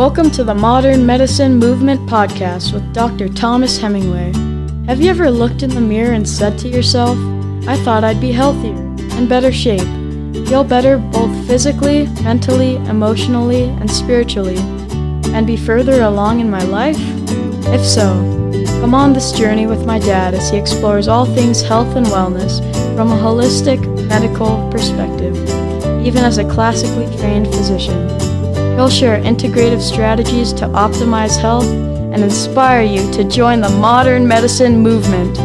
Welcome to the Modern Medicine Movement Podcast with Dr. Thomas Hemingway. Have you ever looked in the mirror and said to yourself, I thought I'd be healthier, in better shape, feel better both physically, mentally, emotionally, and spiritually, and be further along in my life? If so, come on this journey with my dad as he explores all things health and wellness from a holistic medical perspective, even as a classically trained physician. He'll share integrative strategies to optimize health and inspire you to join the modern medicine movement.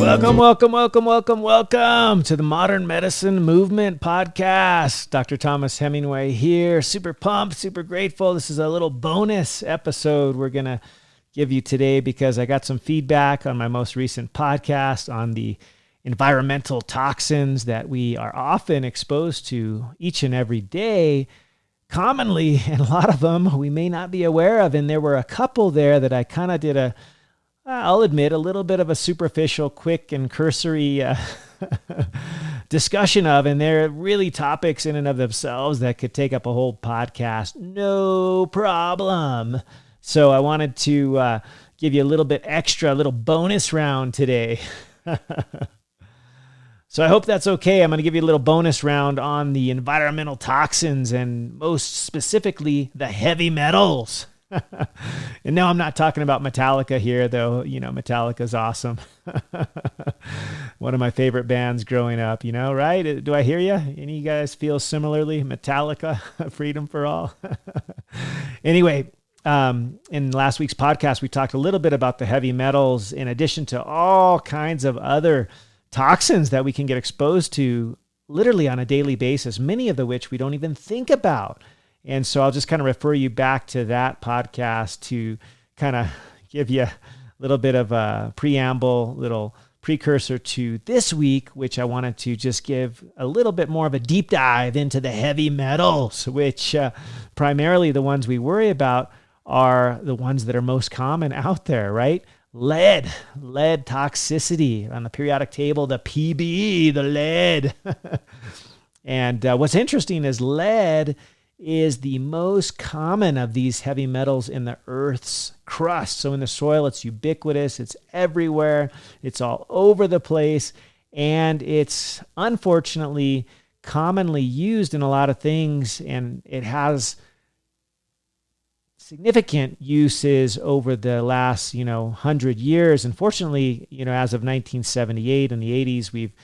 Welcome to the Modern Medicine Movement Podcast. Dr. Thomas Hemingway here. Super pumped, super grateful. This is a little bonus episode we're going to give you today because I got some feedback on my most recent podcast on the environmental toxins that we are often exposed to each and every day, commonly, and a lot of them we may not be aware of. And there were a couple there that I kind of did I'll admit, a little bit of a superficial, quick, and cursory discussion of, and they're really topics in and of themselves that could take up a whole podcast, no problem. So I wanted to give you a little bit extra, a little bonus round today. So I hope that's okay. I'm going to give you a little bonus round on the environmental toxins and most specifically the heavy metals. And no, I'm not talking about Metallica here, though. You know, Metallica's awesome. One of my favorite bands growing up, you know, right? Do I hear you? Any of you guys feel similarly? Metallica, Freedom for All. Anyway, in last week's podcast, we talked a little bit about the heavy metals in addition to all kinds of other toxins that we can get exposed to literally on a daily basis, many of which we don't even think about. And so I'll just kind of refer you back to that podcast to kind of give you a little bit of a preamble, little precursor to this week, which I wanted to just give a little bit more of a deep dive into the heavy metals, which primarily the ones we worry about are the ones that are most common out there, right? Lead toxicity on the periodic table, the PB, the lead. And what's interesting is lead is the most common of these heavy metals in the Earth's crust. So in the soil, it's ubiquitous, it's everywhere, it's all over the place, and it's unfortunately commonly used in a lot of things, and it has significant uses over the last, 100 years. Unfortunately, as of 1978 in the 80s, we've,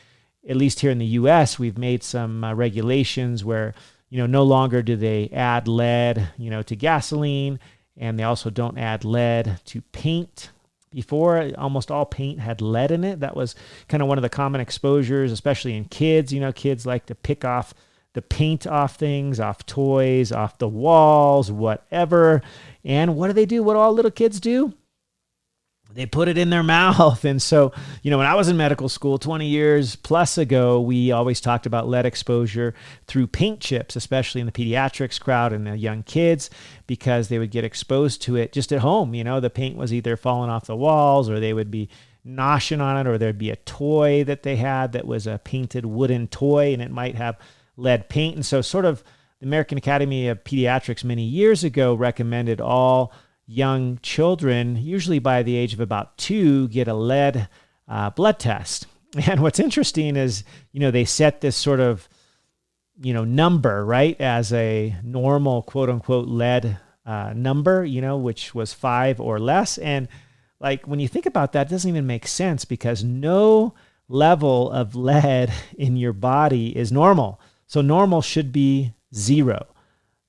at least here in the U.S., we've made some regulations where, no longer do they add lead, to gasoline, and they also don't add lead to paint. Before, almost all paint had lead in it. That was kind of one of the common exposures, especially in kids. Kids like to pick off the paint off things, off toys, off the walls, whatever. And what do? What do all little kids do? They put it in their mouth. And so, when I was in medical school 20 years plus ago, we always talked about lead exposure through paint chips, especially in the pediatrics crowd and the young kids, because they would get exposed to it just at home. The paint was either falling off the walls or they would be noshing on it, or there'd be a toy that they had that was a painted wooden toy and it might have lead paint. And so sort of the American Academy of Pediatrics many years ago recommended all young children, usually by the age of about 2, get a lead blood test. And what's interesting is, they set this sort of, number, right, as a normal quote unquote lead number, which was 5 or less. And like, when you think about that, it doesn't even make sense because no level of lead in your body is normal. So normal should be 0.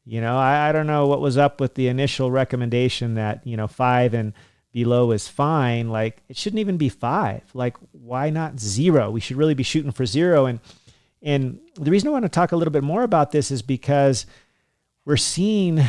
I don't know what was up with the initial recommendation that, 5 and below is fine. Like, it shouldn't even be 5. Like, why not 0? We should really be shooting for 0. And the reason I want to talk a little bit more about this is because we're seeing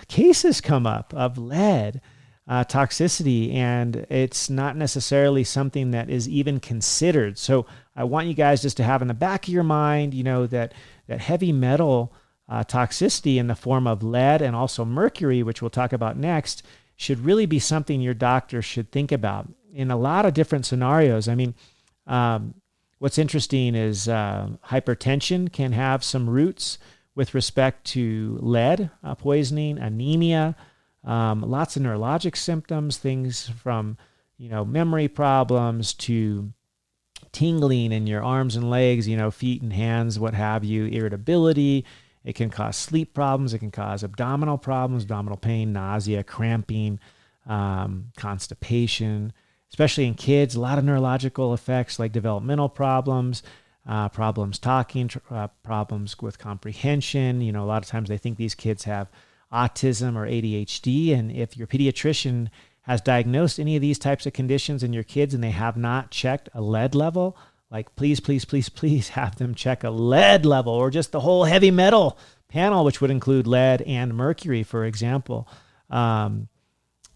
cases come up of lead toxicity, and it's not necessarily something that is even considered. So I want you guys just to have in the back of your mind, that heavy metal toxicity in the form of lead and also mercury, which we'll talk about next, should really be something your doctor should think about in a lot of different scenarios. I mean, what's interesting is hypertension can have some roots with respect to lead poisoning, anemia, lots of neurologic symptoms, things from, memory problems to tingling in your arms and legs, feet and hands, what have you, irritability. It can cause sleep problems. It can cause abdominal problems, abdominal pain, nausea, cramping, constipation, especially in kids. A lot of neurological effects like developmental problems, problems talking, problems with comprehension. A lot of times they think these kids have autism or ADHD. And if your pediatrician has diagnosed any of these types of conditions in your kids and they have not checked a lead level, like please, please, please, please have them check a lead level or just the whole heavy metal panel, which would include lead and mercury, for example. So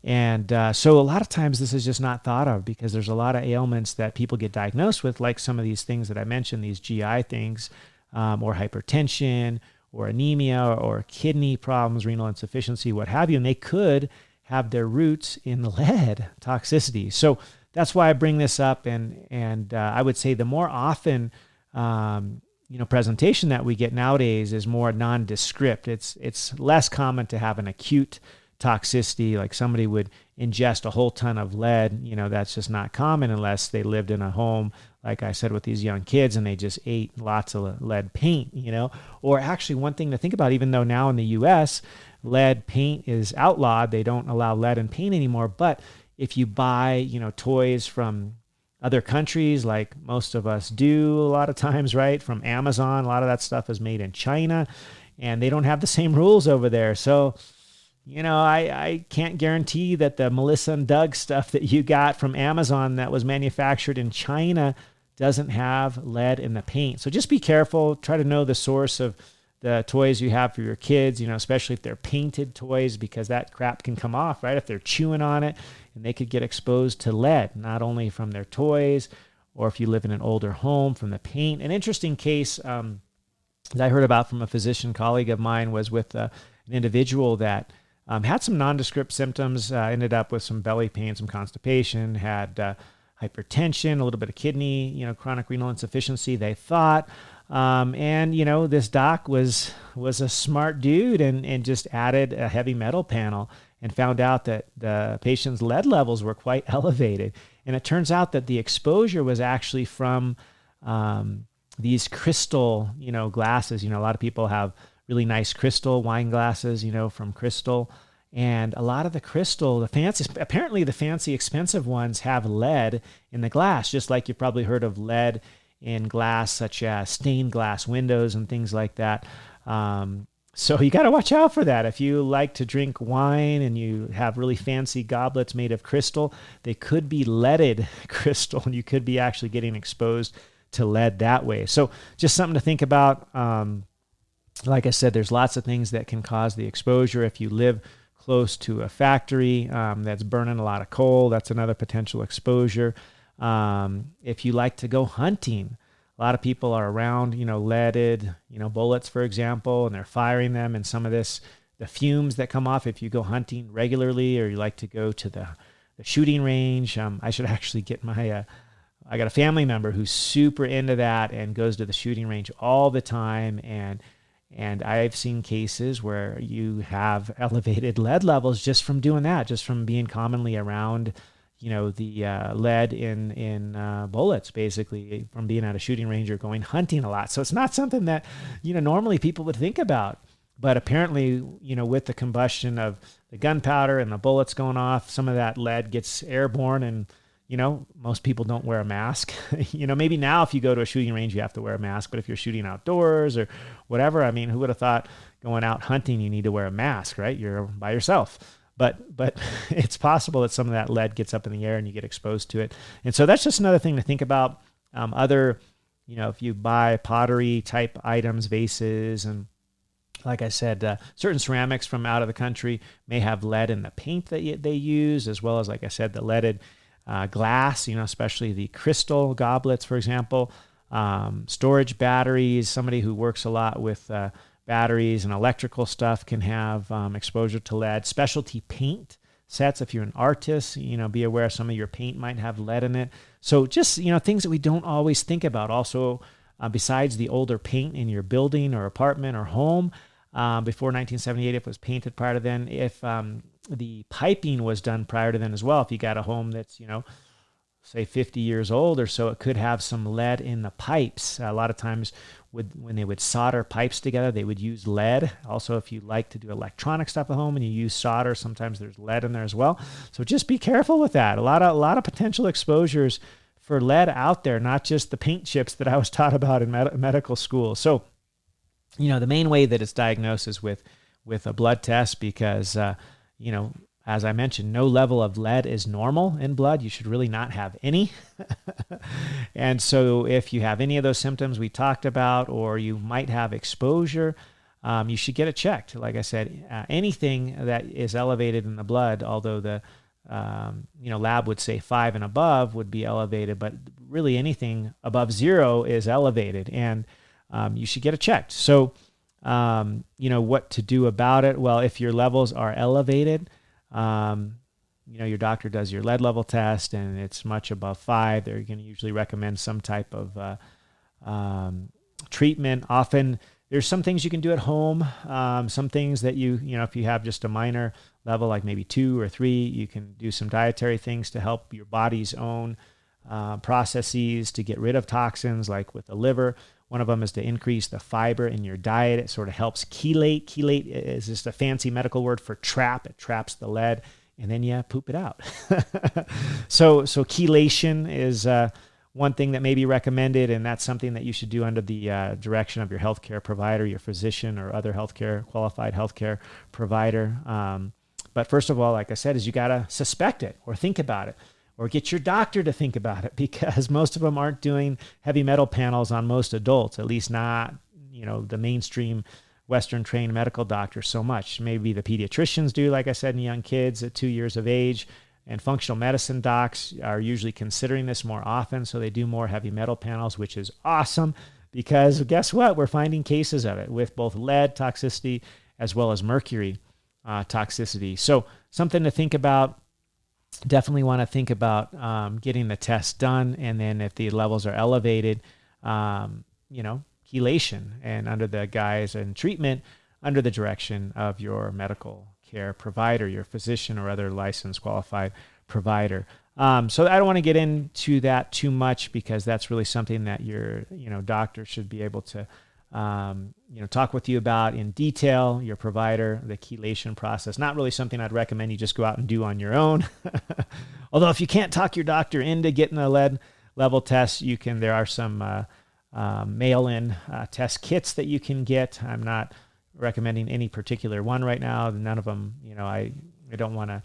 a lot of times this is just not thought of because there's a lot of ailments that people get diagnosed with, like some of these things that I mentioned, these GI things, or hypertension or anemia or kidney problems, renal insufficiency, what have you. And they could have their roots in lead toxicity. So that's why I bring this up. And I would say the more often, presentation that we get nowadays is more nondescript. It's less common to have an acute toxicity, like somebody would ingest a whole ton of lead. That's just not common unless they lived in a home, like I said, with these young kids and they just ate lots of lead paint, Or actually one thing to think about, even though now in the US, lead paint is outlawed, they don't allow lead in paint anymore. But if you buy, toys from other countries, like most of us do a lot of times, right? From Amazon, a lot of that stuff is made in China and they don't have the same rules over there. So, I can't guarantee that the Melissa and Doug stuff that you got from Amazon that was manufactured in China doesn't have lead in the paint. So just be careful. Try to know the source of the toys you have for your kids, especially if they're painted toys, because that crap can come off, right? If they're chewing on it and they could get exposed to lead, not only from their toys or if you live in an older home from the paint. An interesting case that I heard about from a physician colleague of mine was with an individual that had some nondescript symptoms, ended up with some belly pain, some constipation, had hypertension, a little bit of kidney, chronic renal insufficiency, they thought. This doc was a smart dude and just added a heavy metal panel and found out that the patient's lead levels were quite elevated. And it turns out that the exposure was actually from these crystal, glasses. A lot of people have really nice crystal wine glasses, from Crystal. And a lot of the crystal, apparently the fancy expensive ones have lead in the glass, just like you've probably heard of lead in glass, such as stained glass windows and things like that. So you got to watch out for that. If you like to drink wine and you have really fancy goblets made of crystal, they could be leaded crystal and you could be actually getting exposed to lead that way. So just something to think about. Like I said, there's lots of things that can cause the exposure. If you live close to a factory that's burning a lot of coal, that's another potential exposure. If you like to go hunting, a lot of people are around, leaded, bullets, for example, and they're firing them. And some of the fumes that come off if you go hunting regularly, or you like to go to the shooting range. I should actually get I got a family member who's super into that and goes to the shooting range all the time. And I've seen cases where you have elevated lead levels just from doing that, just from being commonly around, the lead in bullets, basically, from being at a shooting range or going hunting a lot. So it's not something that, normally people would think about. But apparently, with the combustion of the gunpowder and the bullets going off, some of that lead gets airborne and, most people don't wear a mask. Maybe now if you go to a shooting range, you have to wear a mask. But if you're shooting outdoors or whatever, who would have thought going out hunting, you need to wear a mask, right? You're by yourself. But it's possible that some of that lead gets up in the air and you get exposed to it. And so that's just another thing to think about. If you buy pottery type items, vases, and like I said, certain ceramics from out of the country may have lead in the paint that they use, as well as, like I said, the leaded glass, especially the crystal goblets, for example, storage batteries. Somebody who works a lot with batteries and electrical stuff can have exposure to lead. Specialty paint sets, if you're an artist, be aware some of your paint might have lead in it. So just, things that we don't always think about. Also, besides the older paint in your building or apartment or home, before 1978, if it was painted prior to then, if the piping was done prior to then as well, if you got a home that's, say 50 years old or so, it could have some lead in the pipes. A lot of times when they would solder pipes together, they would use lead. Also, if you like to do electronic stuff at home and you use solder, sometimes there's lead in there as well. So just be careful with that. A lot of potential exposures for lead out there, not just the paint chips that I was taught about in medical school. So, the main way that it's diagnosed is with a blood test because, as I mentioned, no level of lead is normal in blood. You should really not have any. And so if you have any of those symptoms we talked about, or you might have exposure, you should get it checked. Like I said, anything that is elevated in the blood, although the lab would say 5 and above would be elevated, but really anything above 0 is elevated, and you should get it checked. So, what to do about it? Well, if your levels are elevated, your doctor does your lead level test and it's much above 5, they're going to usually recommend some type of treatment. Often there's some things you can do at home. Some things that if you have just a minor level, like maybe 2 or 3, you can do some dietary things to help your body's own processes to get rid of toxins, like with the liver. One of them is to increase the fiber in your diet. It sort of helps chelate. Chelate is just a fancy medical word for trap. It traps the lead, and then you poop it out. So chelation is one thing that may be recommended, and that's something that you should do under the direction of your healthcare provider, your physician, or other qualified healthcare provider. But first of all, like I said, is you got to suspect it or think about it, or get your doctor to think about it, because most of them aren't doing heavy metal panels on most adults, at least not, the mainstream Western trained medical doctors so much. Maybe the pediatricians do, like I said, in young kids at 2 years of age, and functional medicine docs are usually considering this more often. So they do more heavy metal panels, which is awesome, because guess what? We're finding cases of it with both lead toxicity as well as mercury toxicity. So something to think about. Definitely want to think about getting the test done, and then if the levels are elevated, chelation, and under the guise and treatment under the direction of your medical care provider, your physician or other licensed qualified provider. So I don't want to get into that too much, because that's really something that your doctor should be able to talk with you about in detail, your provider, the chelation process. Not really something I'd recommend you just go out and do on your own. Although if you can't talk your doctor into getting a lead level test, there are some mail-in test kits that you can get. I'm not recommending any particular one right now. None of them, I don't want to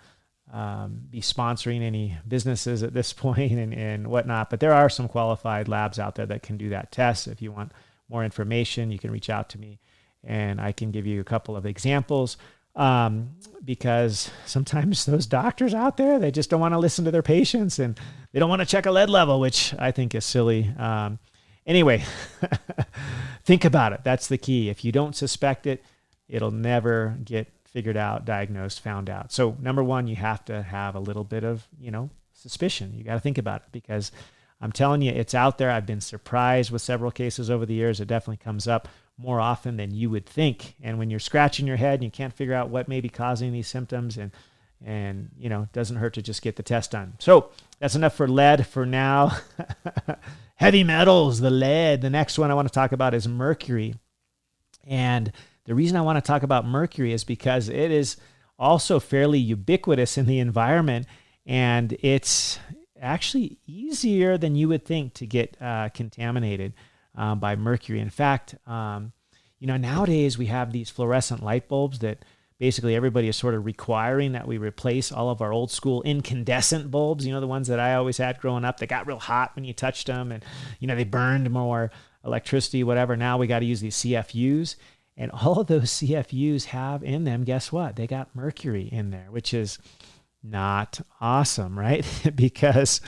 be sponsoring any businesses at this point and whatnot, but there are some qualified labs out there that can do that test. If you want more information, you can reach out to me and I can give you a couple of examples, because sometimes those doctors out there, they just don't want to listen to their patients and they don't want to check a lead level, which I think is silly. Anyway, think about it. That's the key. If you don't suspect it, it'll never get figured out, diagnosed, found out. So number one, you have to have a little bit of, suspicion. You got to think about it, because I'm telling you, it's out there. I've been surprised with several cases over the years. It definitely comes up more often than you would think. And when you're scratching your head and you can't figure out what may be causing these symptoms, and it doesn't hurt to just get the test done. So that's enough for lead for now. Heavy metals, the lead. The next one I want to talk about is mercury. And the reason I want to talk about mercury is because it is also fairly ubiquitous in the environment, and it's actually easier than you would think to get contaminated by mercury. In fact, nowadays we have these fluorescent light bulbs that basically everybody is sort of requiring that we replace all of our old school incandescent bulbs, the ones that I always had growing up. They got real hot when you touched them, and, they burned more electricity, whatever. Now we got to use these CFUs, and all of those CFUs have in them, guess what? They got mercury in there, which is not awesome, right? Because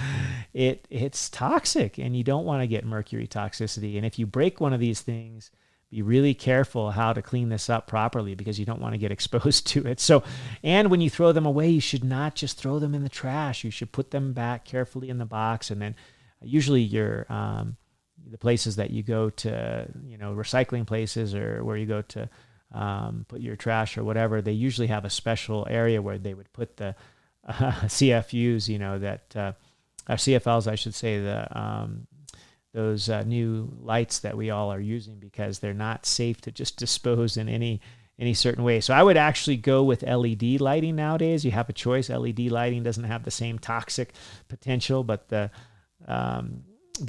it's toxic, and you don't want to get mercury toxicity. And if you break one of these things, be really careful how to clean this up properly, because you don't want to get exposed to it. So, and when you throw them away, you should not just throw them in the trash. You should put them back carefully in the box, and then usually your the places that you go to, recycling places or where you go to put your trash or whatever, they usually have a special area where they would put the CFUs, CFLs, I should say, those new lights that we all are using, because they're not safe to just dispose in any certain way. So I would actually go with LED lighting nowadays. You have a choice. LED lighting doesn't have the same toxic potential, but the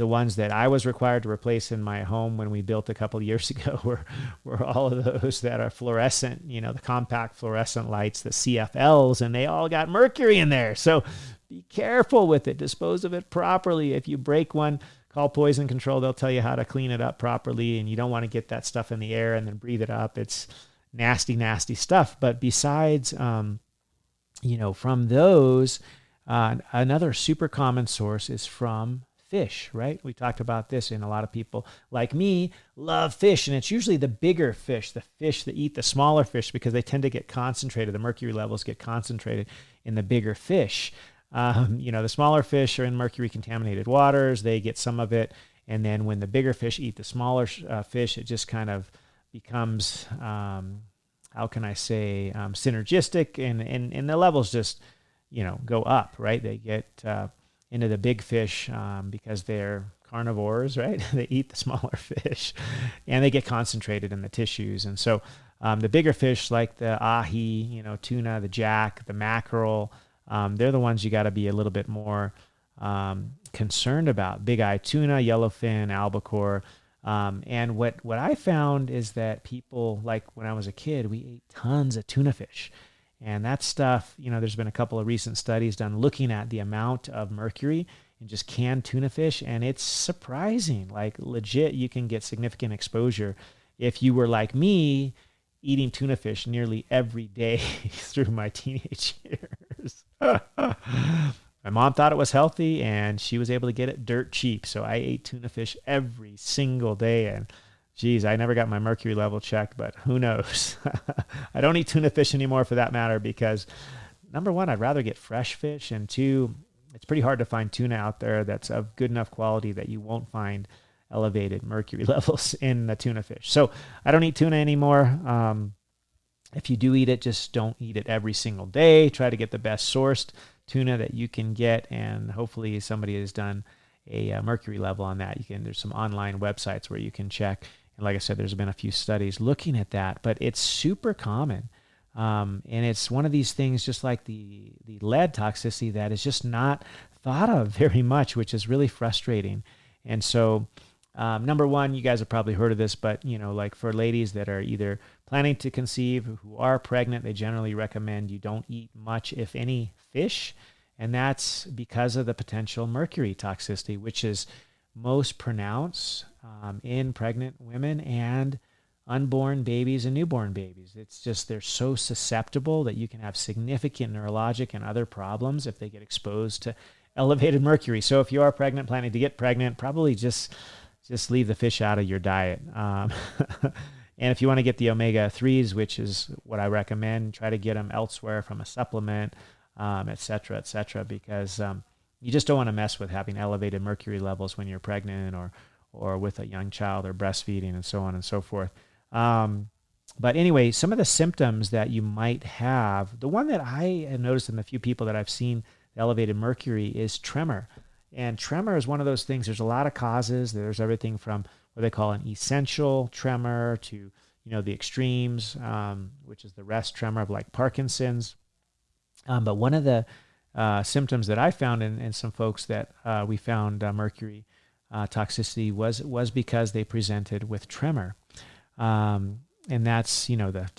ones that I was required to replace in my home when we built a couple of years ago were all of those that are fluorescent, the compact fluorescent lights, the CFLs, and they all got mercury in there. So be careful with it. Dispose of it properly. If you break one, call poison control. They'll tell you how to clean it up properly, and you don't want to get that stuff in the air and then breathe it up. It's nasty, nasty stuff. But besides, from those, another super common source is from fish, right? We talked about this, and a lot of people like me love fish, and it's usually the bigger fish, the fish that eat the smaller fish, because they tend to get concentrated. The mercury levels get concentrated in the bigger fish. The smaller fish are in mercury contaminated waters. They get some of it. And then when the bigger fish eat the smaller fish, it just kind of becomes, synergistic, and the levels just, go up, right? They get into the big fish because they're carnivores, right? They eat the smaller fish, and they get concentrated in the tissues. And so the bigger fish, like the ahi, tuna, the jack, the mackerel, they're the ones you got to be a little bit more concerned about. Big eye tuna, yellowfin, albacore. And what I found is that people, like when I was a kid, we ate tons of tuna fish. And that stuff, there's been a couple of recent studies done looking at the amount of mercury in just canned tuna fish. And it's surprising, like legit, you can get significant exposure if you were like me, eating tuna fish nearly every day through my teenage years. My mom thought it was healthy, and she was able to get it dirt cheap. So I ate tuna fish every single day, and geez, I never got my mercury level checked, but who knows? I don't eat tuna fish anymore, for that matter, because number one, I'd rather get fresh fish, and two, it's pretty hard to find tuna out there that's of good enough quality that you won't find elevated mercury levels in the tuna fish. So I don't eat tuna anymore. If you do eat it, just don't eat it every single day. Try to get the best sourced tuna that you can get, and hopefully somebody has done a mercury level on that. There's some online websites where you can check. And like I said, there's been a few studies looking at that, but it's super common. And it's one of these things, just like the lead toxicity, that is just not thought of very much, which is really frustrating. And so number one, you guys have probably heard of this, but like for ladies that are either planning to conceive, who are pregnant, they generally recommend you don't eat much, if any, fish. And that's because of the potential mercury toxicity, which is most pronounced in pregnant women and unborn babies and newborn babies. It's just, they're so susceptible that you can have significant neurologic and other problems if they get exposed to elevated mercury. So if you are pregnant, planning to get pregnant, probably just leave the fish out of your diet. And if you want to get the omega-3s, which is what I recommend, try to get them elsewhere from a supplement, et cetera, because you just don't want to mess with having elevated mercury levels when you're pregnant or with a young child or breastfeeding and so on and so forth. But anyway, some of the symptoms that you might have, the one that I have noticed in the few people that I've seen elevated mercury is tremor. And tremor is one of those things. There's a lot of causes. There's everything from what they call an essential tremor to, the extremes, which is the rest tremor of like Parkinson's. But one of the symptoms that I found in some folks that we found mercury toxicity was because they presented with tremor. And that's, the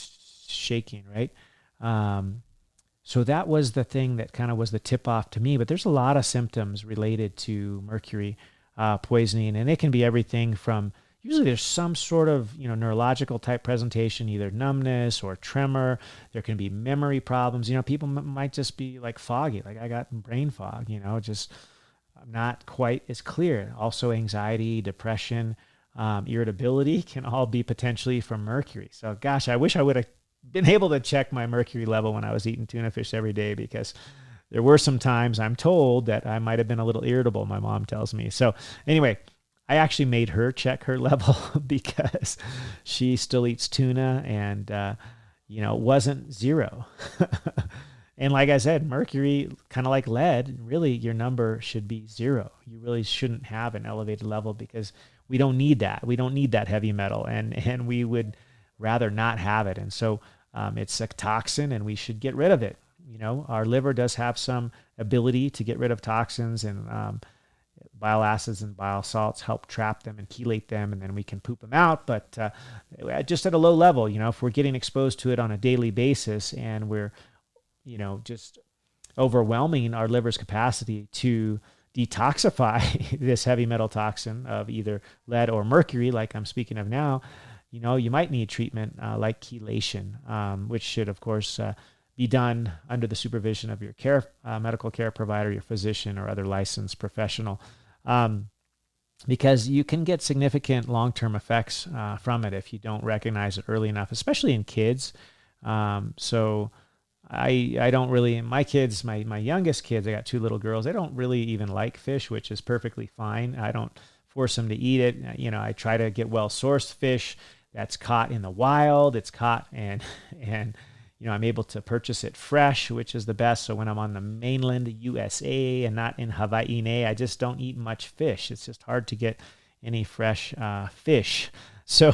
shaking, right? So that was the thing that kind of was the tip off to me. But there's a lot of symptoms related to mercury poisoning, and it can be everything from, usually there's some sort of, neurological type presentation, either numbness or tremor. There can be memory problems. People might just be like foggy, like I got brain fog, just not quite as clear. Also anxiety, depression, irritability can all be potentially from mercury. So gosh, I wish I would have been able to check my mercury level when I was eating tuna fish every day, because there were some times I'm told that I might have been a little irritable, my mom tells me. So anyway, I actually made her check her level because she still eats tuna and, it wasn't zero. And like I said, mercury, kind of like lead, really your number should be zero. You really shouldn't have an elevated level because we don't need that. We don't need that heavy metal, and we would rather not have it. And so it's a toxin, and we should get rid of it. Our liver does have some ability to get rid of toxins, and bile acids and bile salts help trap them and chelate them, and then we can poop them out. But just at a low level, if we're getting exposed to it on a daily basis and we're just overwhelming our liver's capacity to detoxify this heavy metal toxin of either lead or mercury, like I'm speaking of now, you might need treatment like chelation, which should, of course, be done under the supervision of your medical care provider, your physician, or other licensed professional, because you can get significant long-term effects from it if you don't recognize it early enough, especially in kids. So I don't really, my kids, my youngest kids, I got 2 little girls, they don't really even like fish, which is perfectly fine. I don't force them to eat it. I try to get well-sourced fish that's caught in the wild. It's caught and I'm able to purchase it fresh, which is the best. So when I'm on the mainland USA and not in Hawaii, I just don't eat much fish. It's just hard to get any fresh fish. So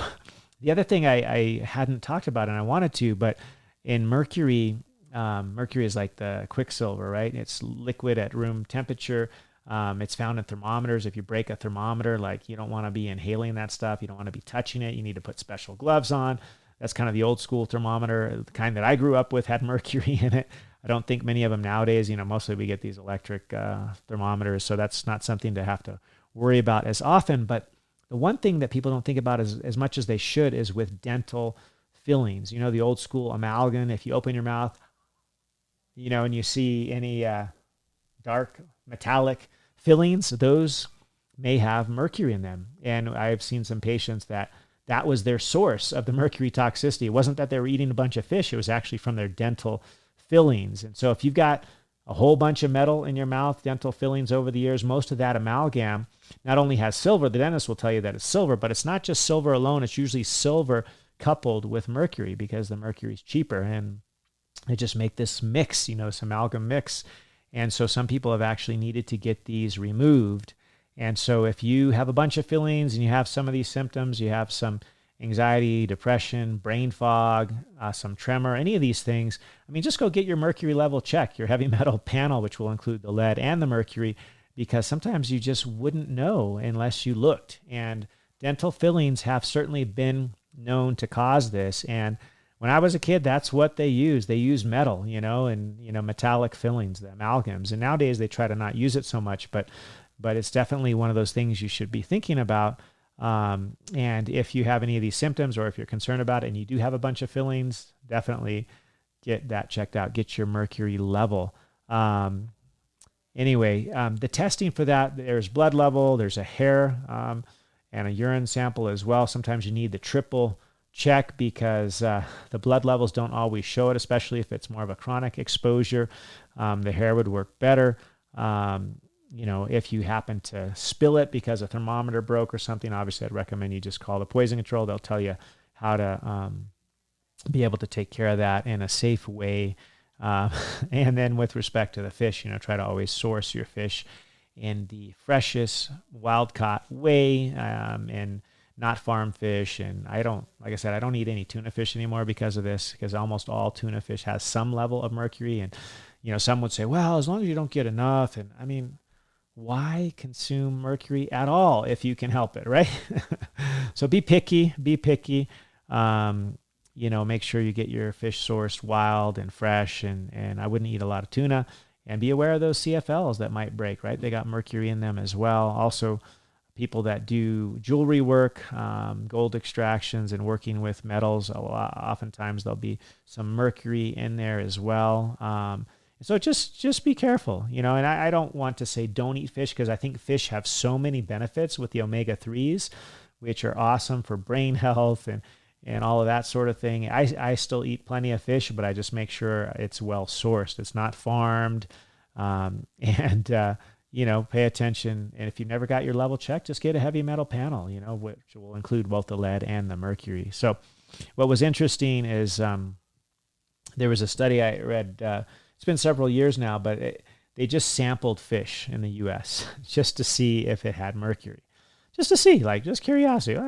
the other thing I hadn't talked about, and I wanted to, but in mercury is like the quicksilver, right? It's liquid at room temperature. It's found in thermometers. If you break a thermometer, you don't want to be inhaling that stuff. You don't want to be touching it. You need to put special gloves on. That's kind of the old school thermometer. The kind that I grew up with had mercury in it. I don't think many of them nowadays, mostly we get these electric thermometers. So that's not something to have to worry about as often. But the one thing that people don't think about as much as they should is with dental fillings. The old school amalgam. If you open your mouth, and you see any dark metallic fillings, those may have mercury in them. And I've seen some patients that was their source of the mercury toxicity. It wasn't that they were eating a bunch of fish. It was actually from their dental fillings. And so if you've got a whole bunch of metal in your mouth, dental fillings over the years, most of that amalgam not only has silver, the dentist will tell you that it's silver, but it's not just silver alone. It's usually silver coupled with mercury because the mercury is cheaper. And they just make this mix, this amalgam mix. And so some people have actually needed to get these removed. And so if you have a bunch of fillings and you have some of these symptoms, you have some anxiety, depression, brain fog, some tremor, any of these things, just go get your mercury level checked, your heavy metal panel, which will include the lead and the mercury, because sometimes you just wouldn't know unless you looked. And dental fillings have certainly been known to cause this. And when I was a kid, that's what they used. They used metal, and, metallic fillings, the amalgams. And nowadays they try to not use it so much, but it's definitely one of those things you should be thinking about. And if you have any of these symptoms, or if you're concerned about it and you do have a bunch of fillings, definitely get that checked out. Get your mercury level. Anyway, the testing for that, there's blood level, there's a hair and a urine sample as well. Sometimes you need the triple check because the blood levels don't always show it, especially if it's more of a chronic exposure. The hair would work better. If you happen to spill it because a thermometer broke or something, obviously I'd recommend you just call the poison control. They'll tell you how to be able to take care of that in a safe way. And then with respect to the fish, try to always source your fish in the freshest wild-caught way and not farm fish. And like I said, I don't eat any tuna fish anymore because of this, because almost all tuna fish has some level of mercury. And, some would say, well, as long as you don't get enough. And why consume mercury at all if you can help it, right? So be picky. Make sure you get your fish sourced wild and fresh, and I wouldn't eat a lot of tuna. And be aware of those CFLs that might break, right? They got mercury in them as well. Also, people that do jewelry work, gold extractions, and working with metals, oftentimes there'll be some mercury in there as well. So just be careful, and I don't want to say don't eat fish, because I think fish have so many benefits with the omega-3s, which are awesome for brain health and all of that sort of thing. I still eat plenty of fish, but I just make sure it's well sourced. It's not farmed. pay attention. And if you never got your level checked, just get a heavy metal panel, which will include both the lead and the mercury. So what was interesting is there was a study I read, it's been several years now, but they just sampled fish in the U.S. just to see if it had mercury. Just to see, just curiosity.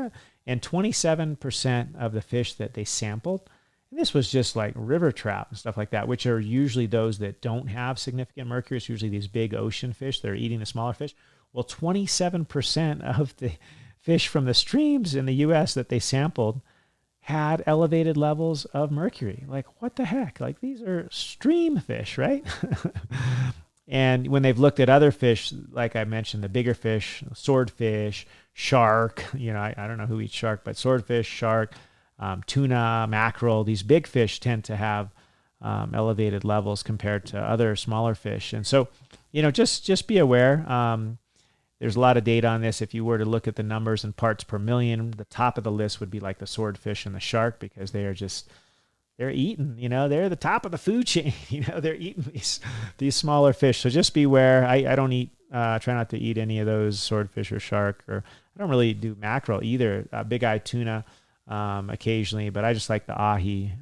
And 27% of the fish that they sampled, and this was just like river trout and stuff like that, which are usually those that don't have significant mercury. It's usually these big ocean fish that are eating the smaller fish. Well, 27% of the fish from the streams in the U.S. that they sampled had elevated levels of mercury. What the heck? These are stream fish, right? And when they've looked at other fish, like I mentioned, the bigger fish, swordfish, shark, I don't know who eats shark, but swordfish, shark, tuna, mackerel, these big fish tend to have elevated levels compared to other smaller fish. And so, just be aware. There's a lot of data on this. If you were to look at the numbers in parts per million, the top of the list would be like the swordfish and the shark, because they're eating, they're the top of the food chain. They're eating these smaller fish. So just beware. I don't eat, try not to eat any of those, swordfish or shark, or I don't really do mackerel either. Big-eyed tuna occasionally, but I just like the ahi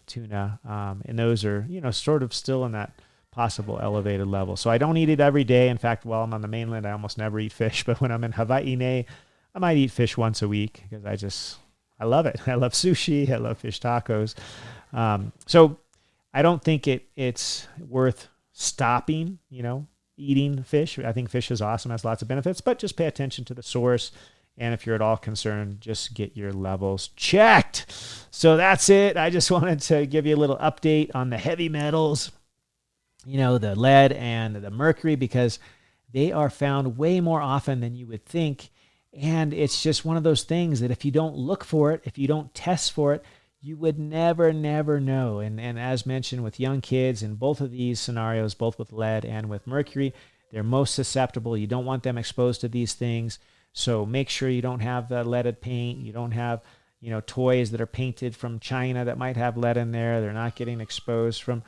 tuna. And those are, sort of still in that possible elevated level. So I don't eat it every day. In fact, while I'm on the mainland, I almost never eat fish. But when I'm in Hawaii, I might eat fish once a week because I love it. I love sushi. I love fish tacos. So I don't think it's worth stopping, eating fish. I think fish is awesome, has lots of benefits, but just pay attention to the source. And if you're at all concerned, just get your levels checked. So that's it. I just wanted to give you a little update on the heavy metals, the lead and the mercury, because they are found way more often than you would think. And it's just one of those things that if you don't look for it, if you don't test for it, you would never know. And as mentioned with young kids, in both of these scenarios, both with lead and with mercury, they're most susceptible. You don't want them exposed to these things. So make sure you don't have the leaded paint. You don't have, toys that are painted from China that might have lead in there. They're not getting exposed from,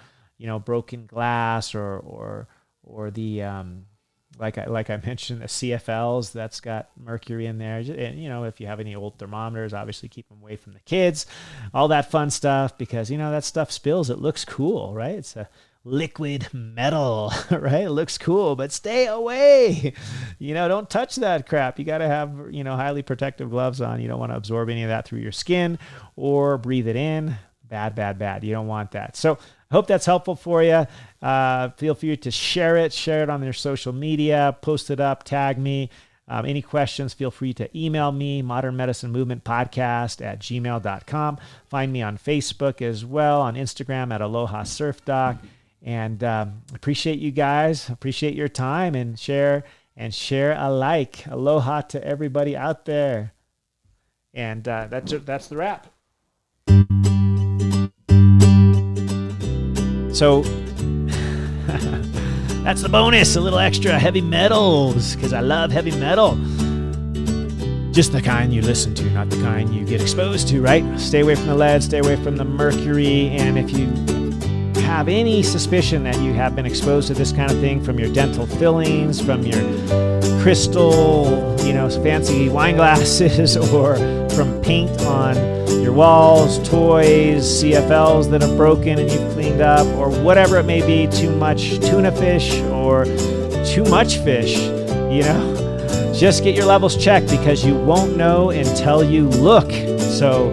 broken glass or the, like I mentioned, the CFLs that's got mercury in there. And, if you have any old thermometers, obviously keep them away from the kids, all that fun stuff, because, that stuff spills. It looks cool, right? It's a liquid metal, right? It looks cool, but stay away. Don't touch that crap. You got to have, highly protective gloves on. You don't want to absorb any of that through your skin or breathe it in. Bad. You don't want that. So I hope that's helpful for you. Feel free to share it on your social media, post it up, tag me. Any questions, feel free to email me, modernmedicinemovementpodcast@gmail.com. Find me on Facebook as well, on Instagram at Aloha Surf Doc. And appreciate you guys. Appreciate your time, and share alike. Aloha to everybody out there. And that's the wrap. So that's the bonus, a little extra heavy metals, because I love heavy metal. Just the kind you listen to, not the kind you get exposed to, right? Stay away from the lead, stay away from the mercury. And if you have any suspicion that you have been exposed to this kind of thing from your dental fillings, from your crystal, fancy wine glasses, or from paint on your walls, toys, CFLs that have broken and you've cleaned up, or whatever it may be, too much tuna fish or too much fish, just get your levels checked, because you won't know until you look. So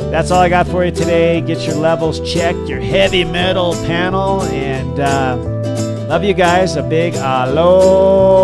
that's all I got for you today. Get your levels checked, your heavy metal panel, and love you guys. A big aloha.